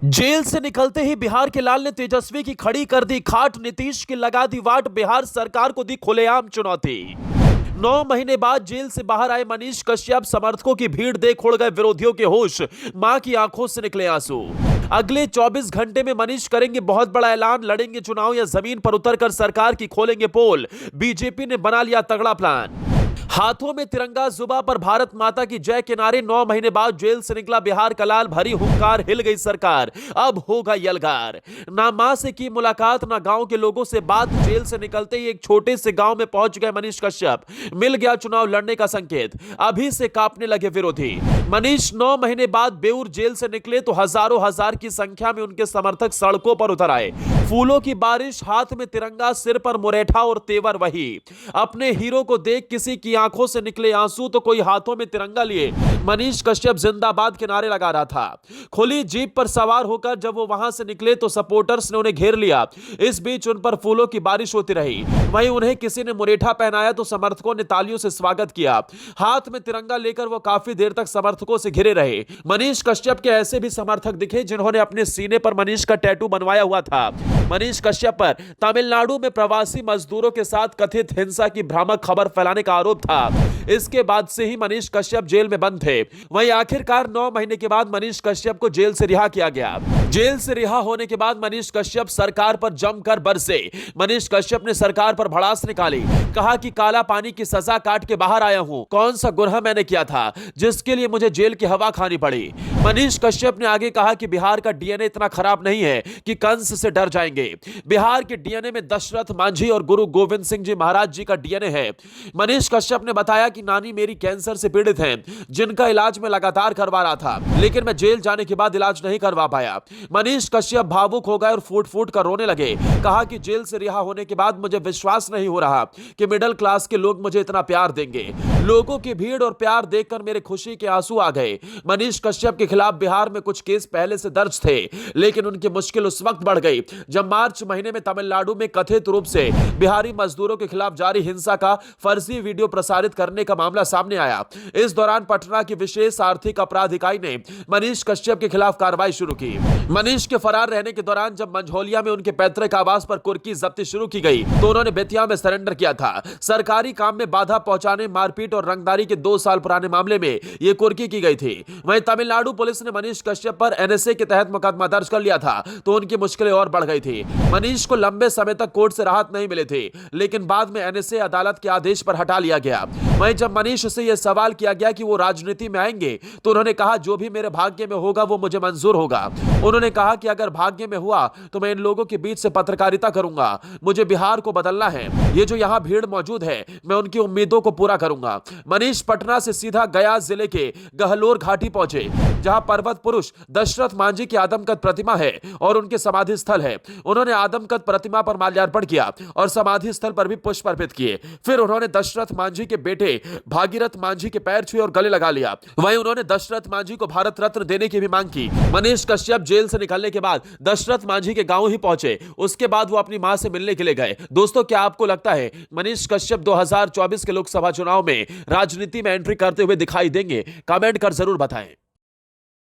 Jail से निकलते ही बिहार के लाल ने तेजस्वी की खड़ी कर दी खाट, नीतीश की लगा दी वाट, बिहार सरकार को दी खुलेआम चुनौती। 9 महीने बाद जेल से बाहर आए मनीष कश्यप, समर्थकों की भीड़ देख उड़ गए विरोधियों के होश, मां की आंखों से निकले आंसू। अगले 24 घंटे में मनीष करेंगे बहुत बड़ा ऐलान, लड़ेंगे चुनाव या जमीन पर उतरकर सरकार की खोलेंगे पोल। बीजेपी ने बना लिया तगड़ा प्लान। हाथों में तिरंगा, जुबा पर भारत माता की जय के नारे। 9 महीने बाद जेल से निकला बिहार का लाल, भरी हुंकार, हिल गई सरकार, अब होगा यलगार। ना मां से की मुलाकात, ना गांव के लोगों से बात, जेल से निकलते ही एक छोटे से गांव में पहुंच गए मनीष कश्यप। मिल गया चुनाव लड़ने का संकेत, अभी से कांपने लगे विरोधी। मनीष 9 महीने बाद बेऊर जेल से निकले तो हजारों हजार की संख्या में उनके समर्थक सड़कों पर उतर आए। फूलों की बारिश, हाथ में तिरंगा, सिर पर मुरेठा और तेवर वही। अपने हीरो को देख किसी की आंखों से निकले आंसू तो कोई हाथों में तिरंगा लिए मनीष कश्यप जिंदाबाद के नारे लगा रहा था। खुली जीप पर सवार होकर जब वो वहां से निकले तो सपोर्टर्स ने उन्हें घेर लिया। इस बीच उन पर फूलों की बारिश होती रही। वहीं उन्हें किसी ने मुरेठा पहनाया तो समर्थकों ने तालियों से स्वागत किया। हाथ में तिरंगा लेकर वो काफी देर तक समर्थकों से घिरे रहे। मनीष कश्यप के ऐसे भी समर्थक दिखे जिन्होंने अपने सीने पर मनीष का टैटू बनवाया हुआ था। मनीष कश्यप पर तमिलनाडु में प्रवासी मजदूरों के साथ कथित हिंसा की भ्रामक खबर फैलाने का आरोप था। इसके बाद से ही मनीष कश्यप जेल में बंद थे। वहीं आखिरकार 9 महीने के बाद मनीष कश्यप को जेल से रिहा किया गया। जेल से रिहा होने के बाद मनीष कश्यप सरकार पर जमकर बरसे। मनीष कश्यप ने सरकार पर भड़ास निकाली, कहा कि काला पानी की सजा काट के बाहर आया हूं, कौन सा गुनाह मैंने किया था जिसके लिए मुझे जेल की हवा खानी पड़ी। मनीष कश्यप ने आगे कहा कि बिहार का डीएनए इतना खराब नहीं है कि कंस से डर जाएंगे। बिहार के डीएनए में दशरथ मांझी और गुरु गोविंद सिंह जी महाराज जी का डीएनए है। मनीष कश्यप ने बताया कि नानी मेरी कैंसर से पीड़ित हैं, जिनका इलाज मैं लगातार करवा रहा था, लेकिन मैं जेल जाने के बाद इलाज नहीं करवा पाया। मनीष कश्यप भावुक हो गए और फूट फूट कर रोने लगे। कहा कि जेल से रिहा होने के बाद मुझे विश्वास नहीं हो रहा कि मिडिल क्लास के लोग मुझे इतना प्यार देंगे। लोगों की भीड़ और प्यार देखकर मेरे खुशी के आंसू आ गए। मनीष कश्यप के खिलाफ बिहार में कुछ केस पहले से दर्ज थे, लेकिन उनकी मुश्किल उस वक्त बढ़ गई जब मार्च महीने में तमिलनाडु में कथित रूप से बिहारी मजदूरों के खिलाफ जारी हिंसा का फर्जी वीडियो प्रसारित करने का मामला सामने आया। इस दौरान पटना की विशेष आर्थिक अपराध इकाई ने मनीष कश्यप के खिलाफ कार्रवाई शुरू की। मनीष के फरार रहने के दौरान जब मंझौलिया में उनके पैतृक आवास पर कुर्की जब्ती शुरू की गई तो उन्होंने बेतिया में सरेंडर किया था। सरकारी काम में बाधा पहुंचाने, मारपीट और रंगदारी के 2 साल पुराने मामले में यह कुर्की की गई थी। वहीं तमिलनाडु पुलिस ने मनीष कश्यप पर एनएसए के तहत मुकदमा दर्ज कर लिया था तो उनकी मुश्किलें और बढ़ गई थी। मनीष को लंबे समय तक कोर्ट से राहत नहीं मिली थी, लेकिन बाद में एनएसए अदालत के आदेश पर हटा लिया गया। वहीं जब मनीष से यह सवाल किया गया कि वो राजनीति में आएंगे तो उन्होंने कहा जो भी मेरे भाग्य में होगा वो मुझे मंजूर होगा। उन्होंने कहा कि अगर भाग्य में हुआ तो मैं इन लोगों के बीच से पत्रकारिता करूंगा। मुझे बिहार को बदलना है। ये जो यहां भीड़ मौजूद है, मैं उनकी उम्मीदों को पूरा करूंगा। मनीष पटना से सीधा गया जिले के गहलोर घाटी पहुंचे, जहां पर्वत पुरुष दशरथ मांझी की आदमकद प्रतिमा है और उनके समाधि स्थल है। उन्होंने आदमकद प्रतिमा पर माल्यार्पण किया और समाधि स्थल पर भी पुष्प अर्पित किए। फिर उन्होंने दशरथ मांझी के बेटे भागीरथ मांझी के पैर छुए और गले लगा लिया। वहीं उन्होंने दशरथ मांझी को भारत रत्न देने की भी मांग की। मनीष कश्यप जेल से निकलने के बाद दशरथ मांझी के गांव ही पहुंचे। उसके बाद वो अपनी मां से मिलने के लिए गए। दोस्तों, क्या आपको लगता है मनीष कश्यप 2024 के लोकसभा चुनाव में राजनीति में एंट्री करते हुए दिखाई देंगे? कमेंट कर जरूर बताएं।